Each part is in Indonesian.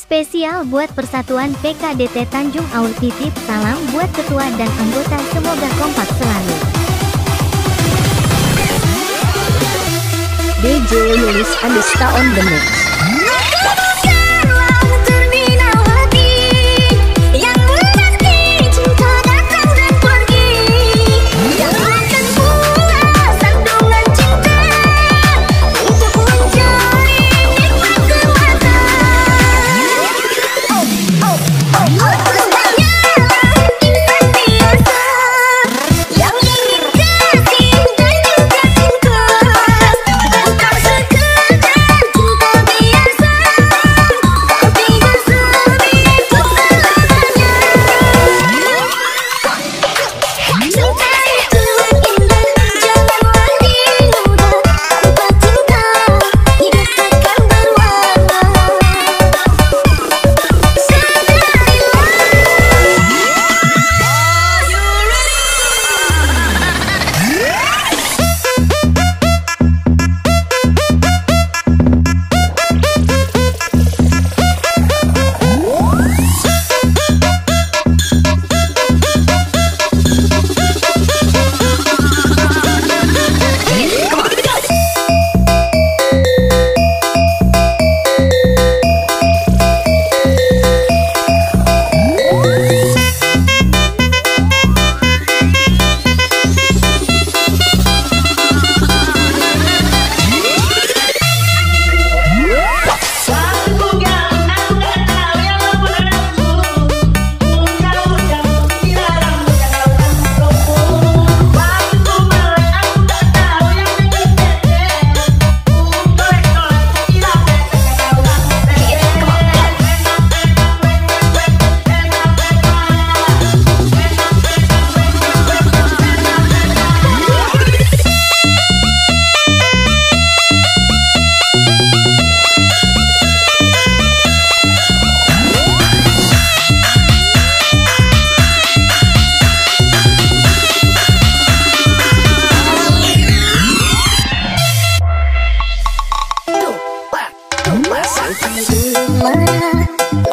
Spesial buat Persatuan PKDT Tanjung Aur, titip salam buat ketua dan anggota, semoga kompak selalu. DJ Yulis Andesta on the mix.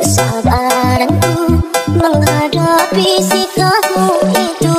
Kesabaranku menghadapi sikapmu itu.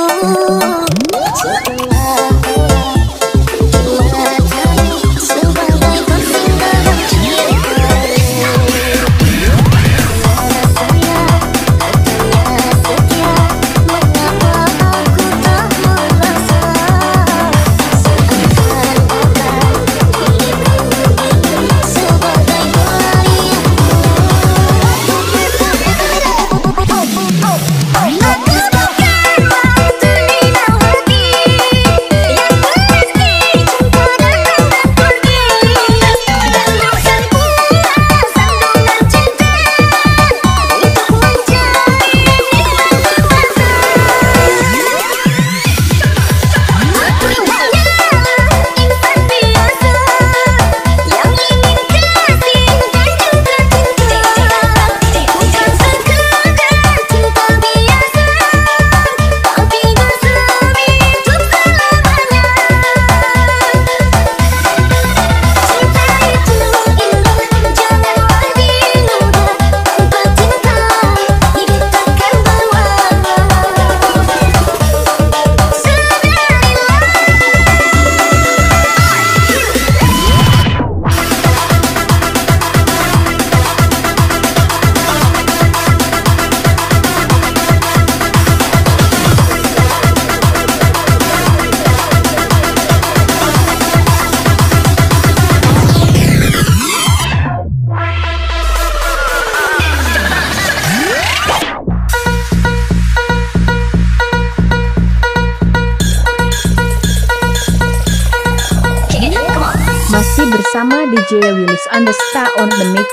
Masih bersama DJ Yulis Andesta on the mix.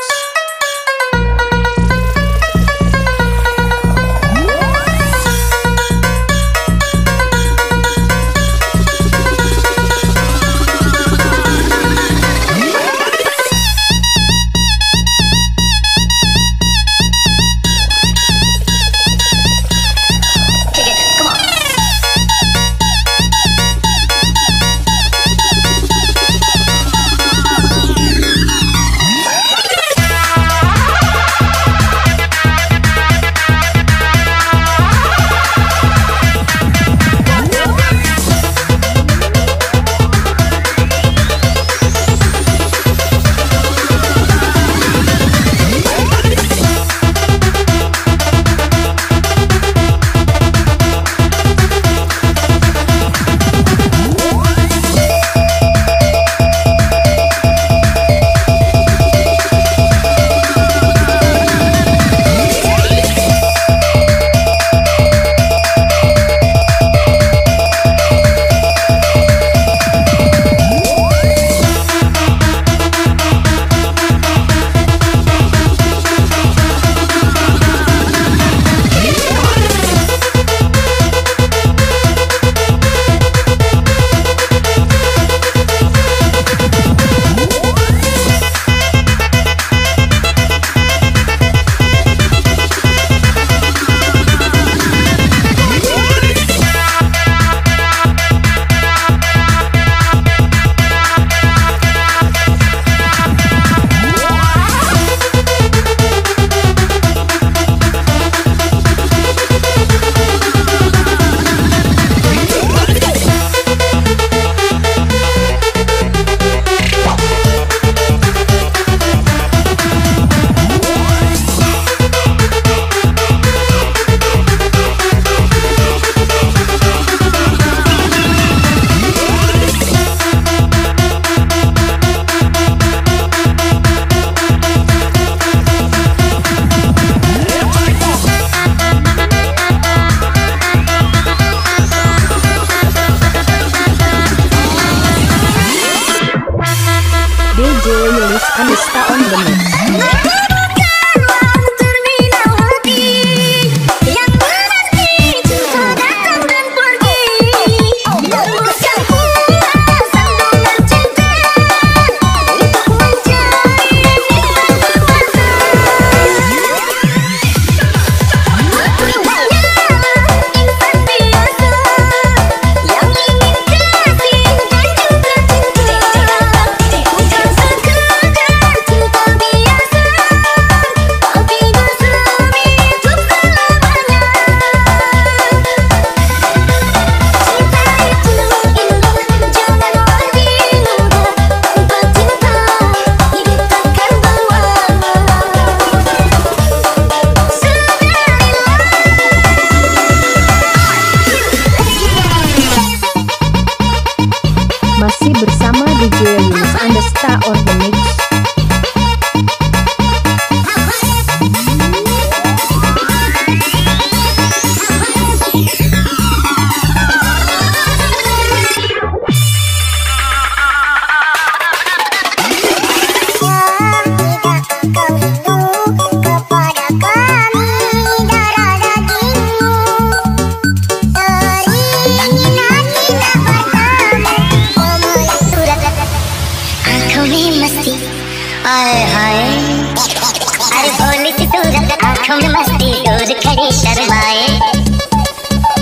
भोली सी सूरत आंखों में मस्ती दूर खड़ी शर्माए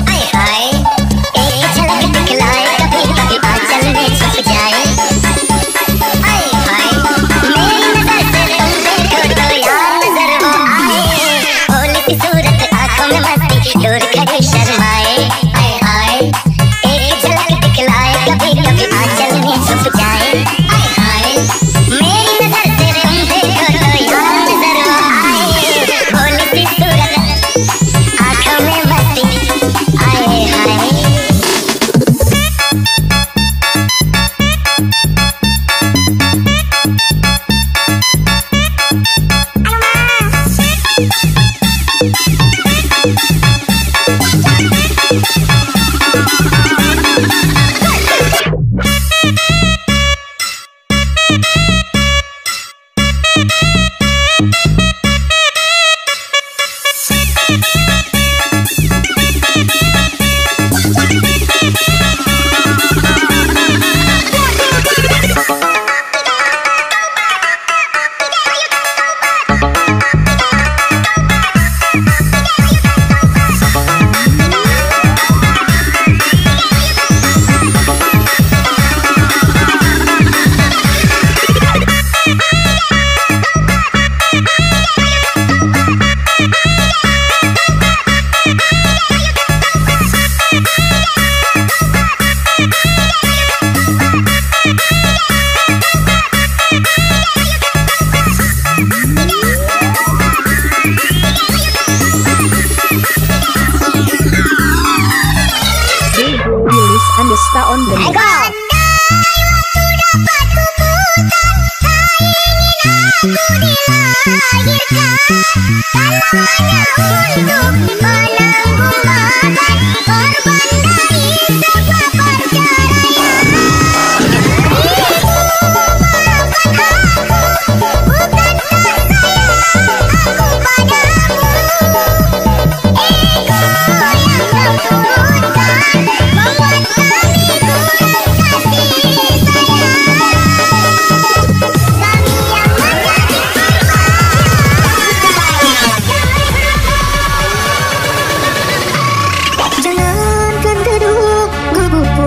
हाय हाय एक झलक दिखलाए कभी कभी आंचल में छुप जाए हाय हाय मेरी नजर से तुम देखो तो यार नजर वो आए भोली सी सूरत आंखों में मस्ती दूर खड़ी शर्माए हाय हाय एक झलक दिखलाए कभी कभी आंचल में छुप जाए हाय हाय मेरी नजर से तुम देखो तो यार नजर वो आए भोली सी सूरत आंखों में मस्ती हाय हाय and the star on the mix. Jangankan duduk, gubuk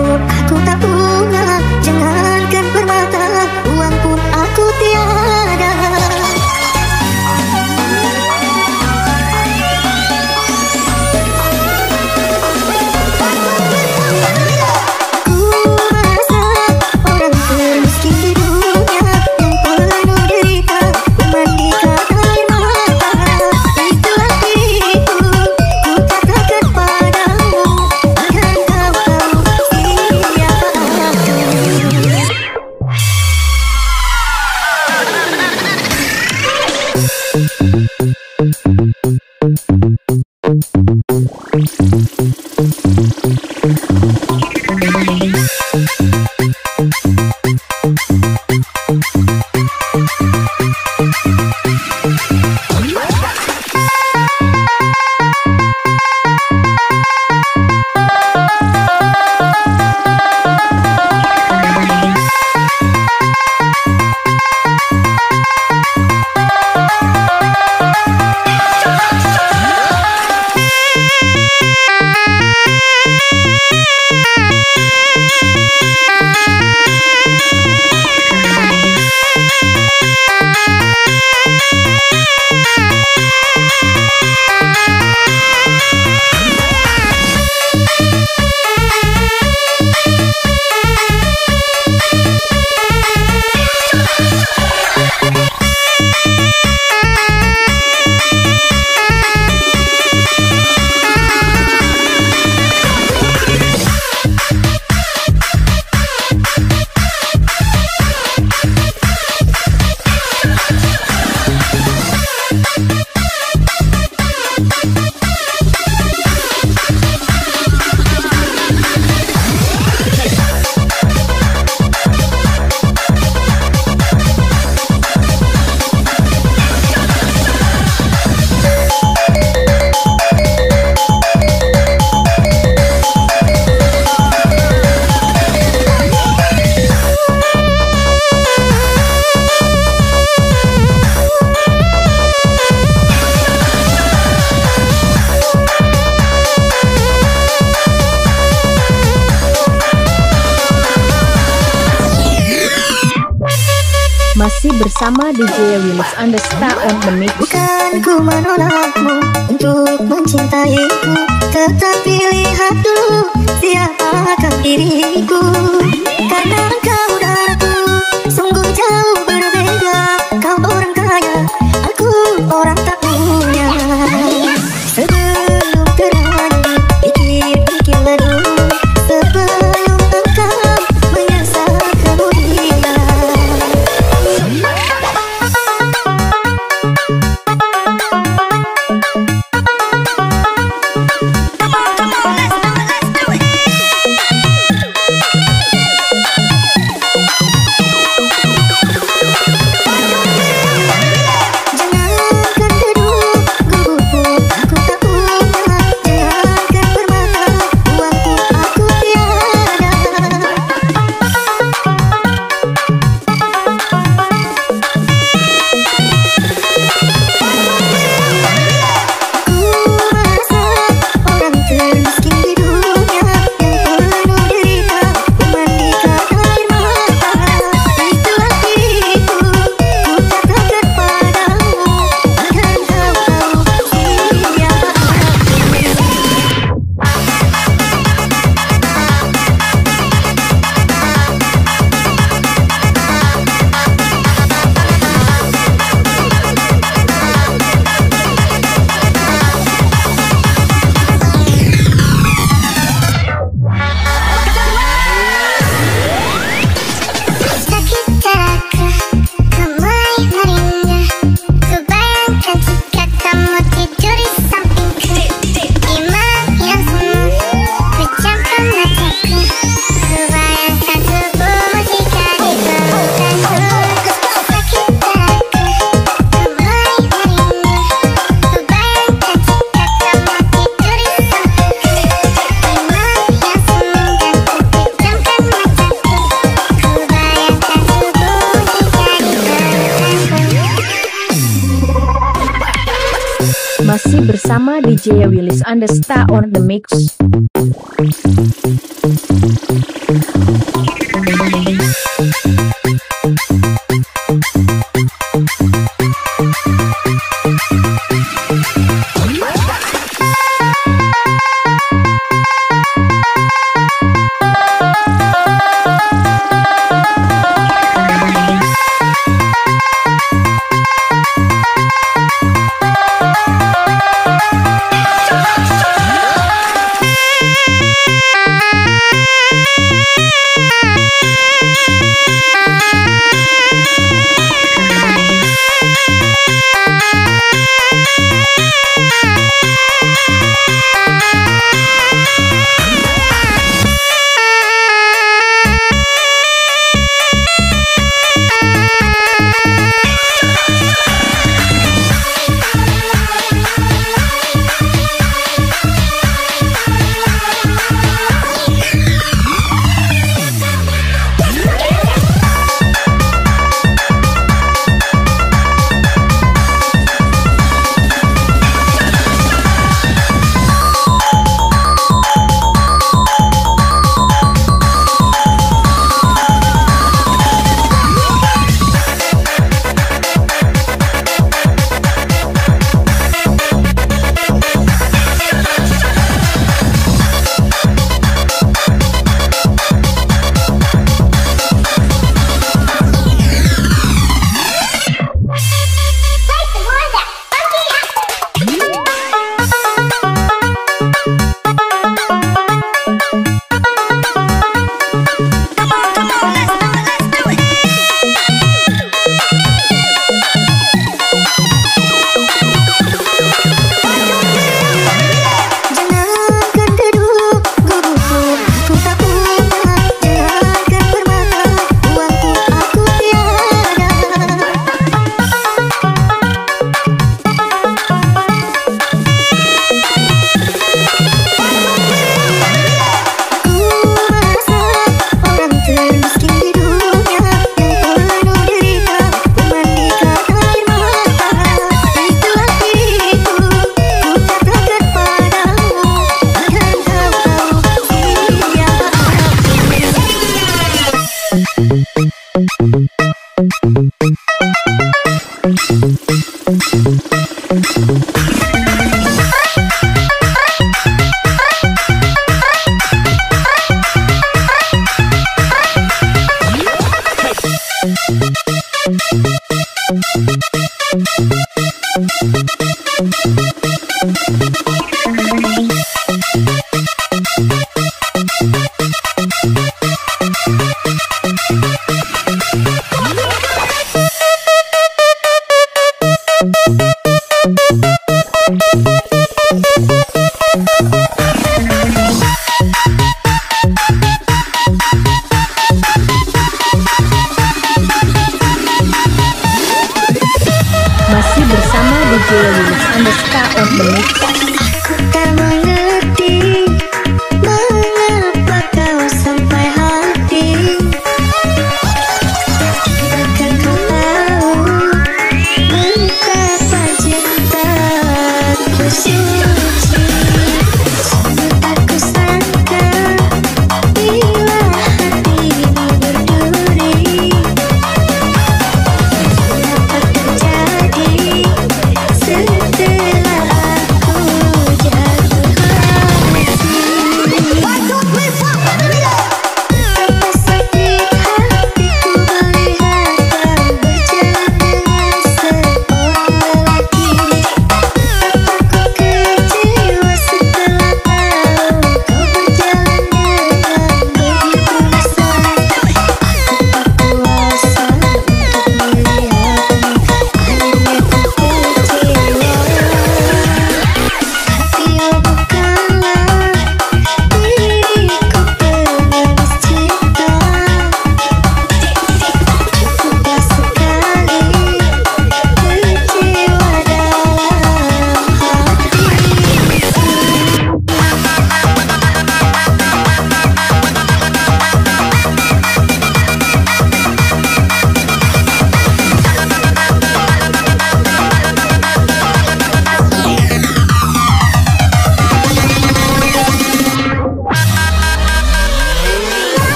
Masih bersama DJ Willis Andesta on the mix. Bukan ku menolakmu untuk mencintaiku, tetapi lihat dulu siapakah diriku. Karena engkau dan aku sungguh jauh berbeda. Kau orang kaya, aku orang tak punya. Sebelum terlanjur pikir-pikirlah dulu, sebelum engkau menyesal kemudian. Masih bersama DJ Willis Andesta on the mix. Masih bersama DJ Willis Andesta on the mix. Aku tak mengerti mengapa kau sampai hati. Bahkan kau tahu betapa cintaku suci. Tak kusangka bila hati ini berduri dapat terjadi setelah aku jatuh hati. Betapa sakit hatiku melihat kau berjalan dengan seorang lelaki. Betapa ku kecewa setelah tahu kau berjalan dengan begitu mesra. Aku tak kuasa untuk melihatmu, akhirnya ku kecewa. Dia bukanlah diriku penulis cinta. Cukuplah sekali kecewa dalam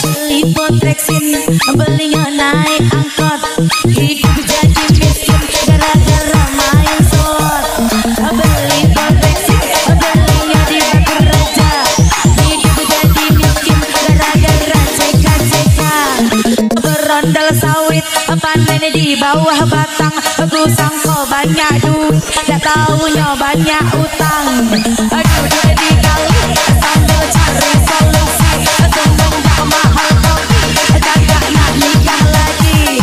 Beli potreksin, belinya naik angkot. Hidup jadi miskin gara-gara main slot. Beli potreksin, belinya di Batu Raja. Hidup jadi miskin gara-gara CK-CK. Berondal sawit, panen di bawah batang. Aku sangka banyak duit, tak taunya banyak utang. Aduh jadi kali sambil cari solusi. Tunggu tak mahal kopi, kagak nak nikah lagi.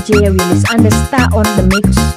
DJ Willis Andesta on the mix.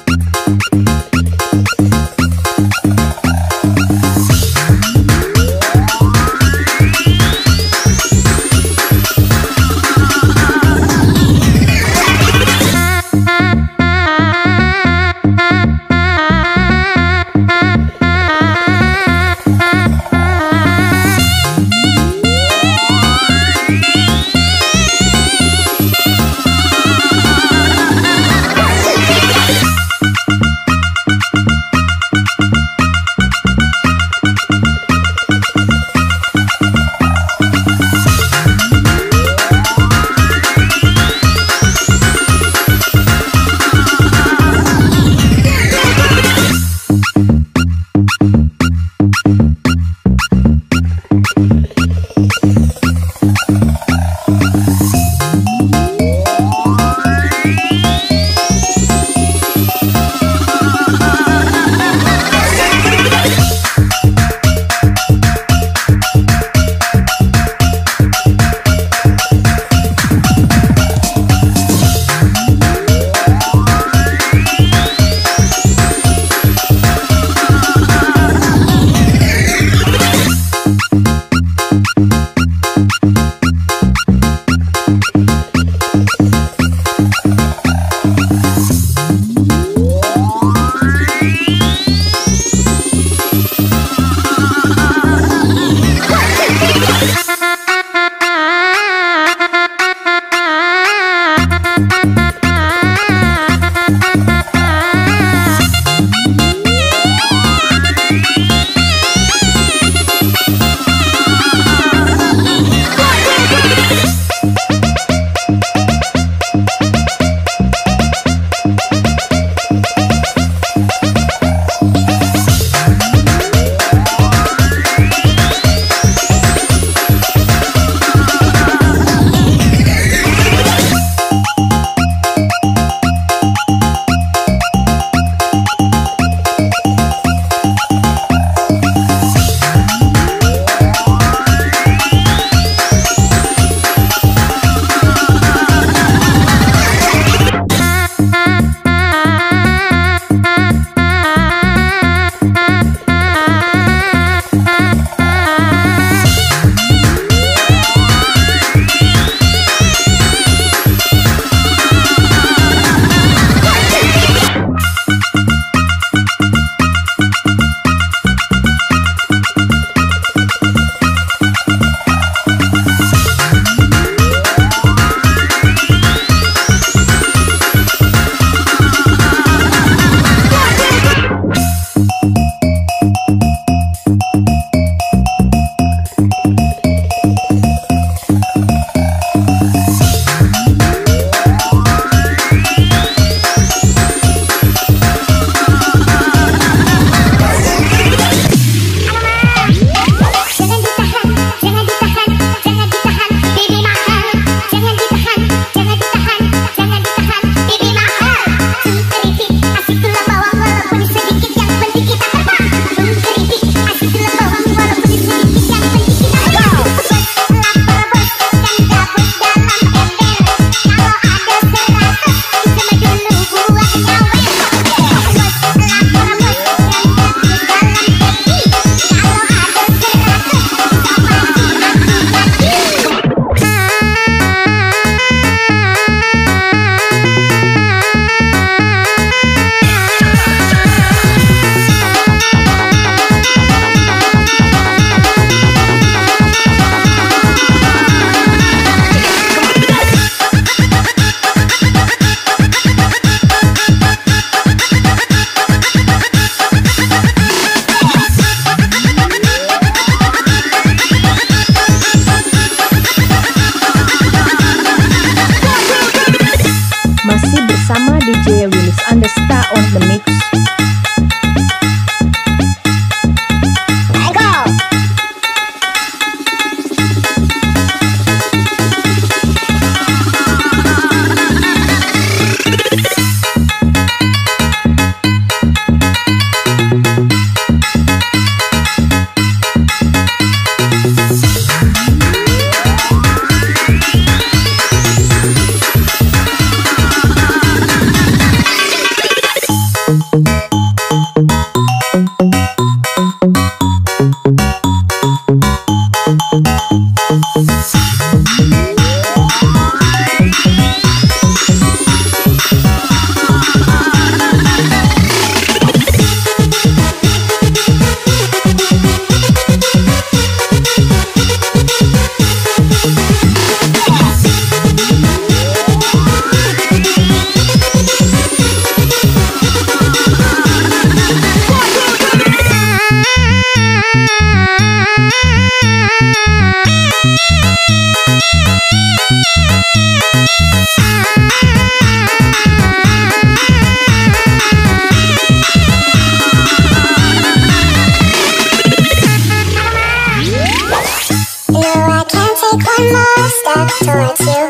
step towards you,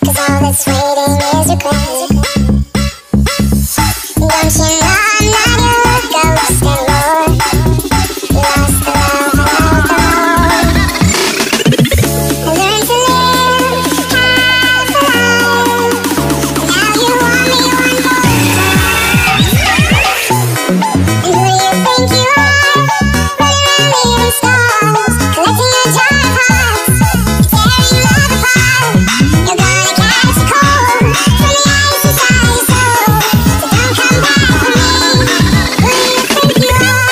'cause all that's waiting is regret. Don't you know I'm not your ghost anymore? You lost the love I held on. I learned to live half a life. Now you want me one more time. And who do you think you are? Running around leaving stars, collecting a jar of hearts, tearing love apart. You're gonna catch a cold from the ice inside your soul. So don't come back for me. Who do you think you are?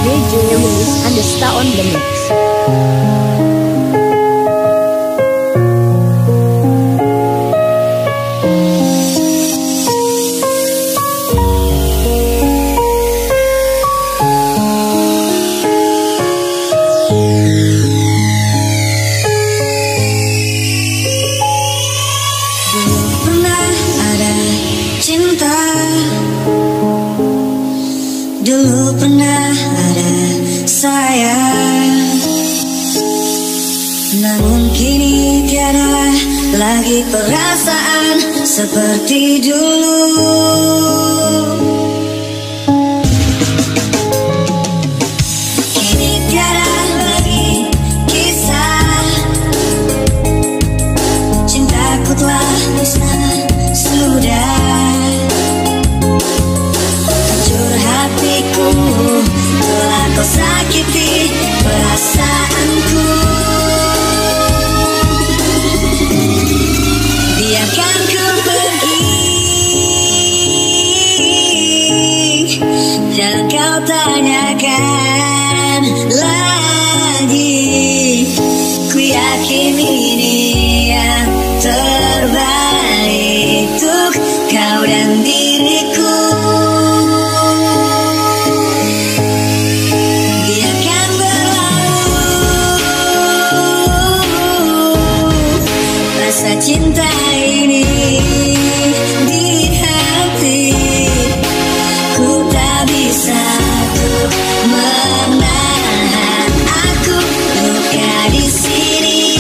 DJ Willis Andesta on the mix. Pernah ada cinta, dulu pernah ada sayang, namun kini tiada lagi perasaan seperti dulu. Kini tiada lagi kisah, cintaku telah musnah sudah. Hancur hatiku, telah kau sakiti perasaanku. Biarkan ku pergi, jangan kau tanyakan lagi. Ku yakin ini yang terbaik untuk kau dan diriku. Biarkan berlalu rasa cinta ini di hati. Ku tak bisa untuk menahan aku luka di sini.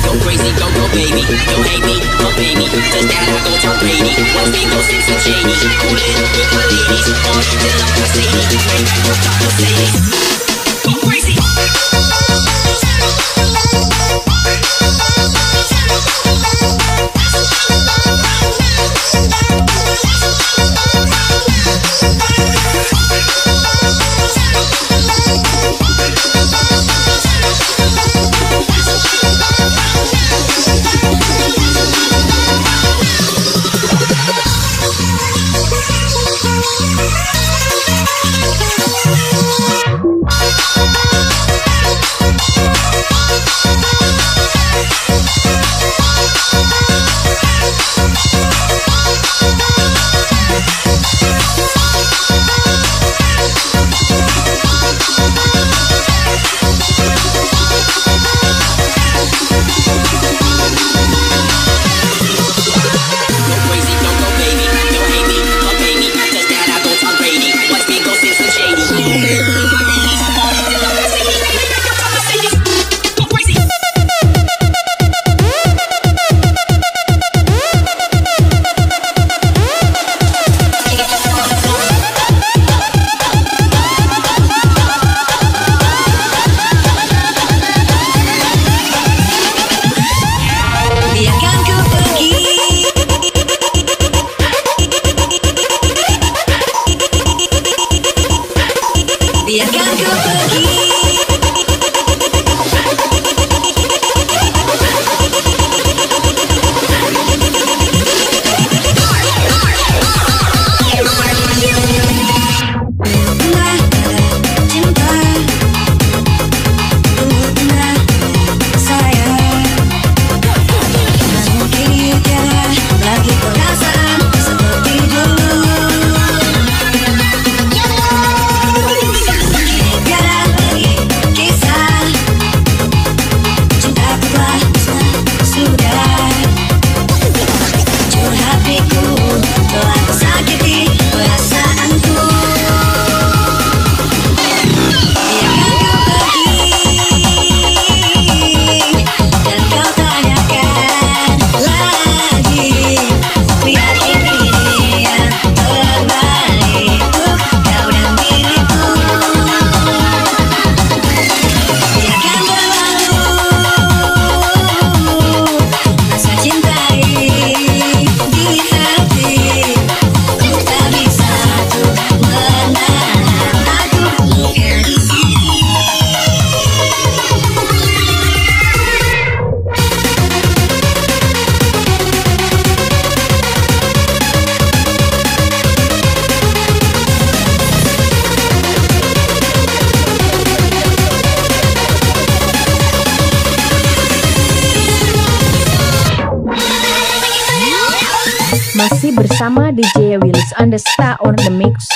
Go crazy, go go baby, don't hate me, don't pay me, just that I go Tom Brady. Once we go six and shady, coolin' with my ladies, on till I'm Mercedes, way back on top Mercedes. Go crazy. Masih bersama DJ Willis Andesta on the mix.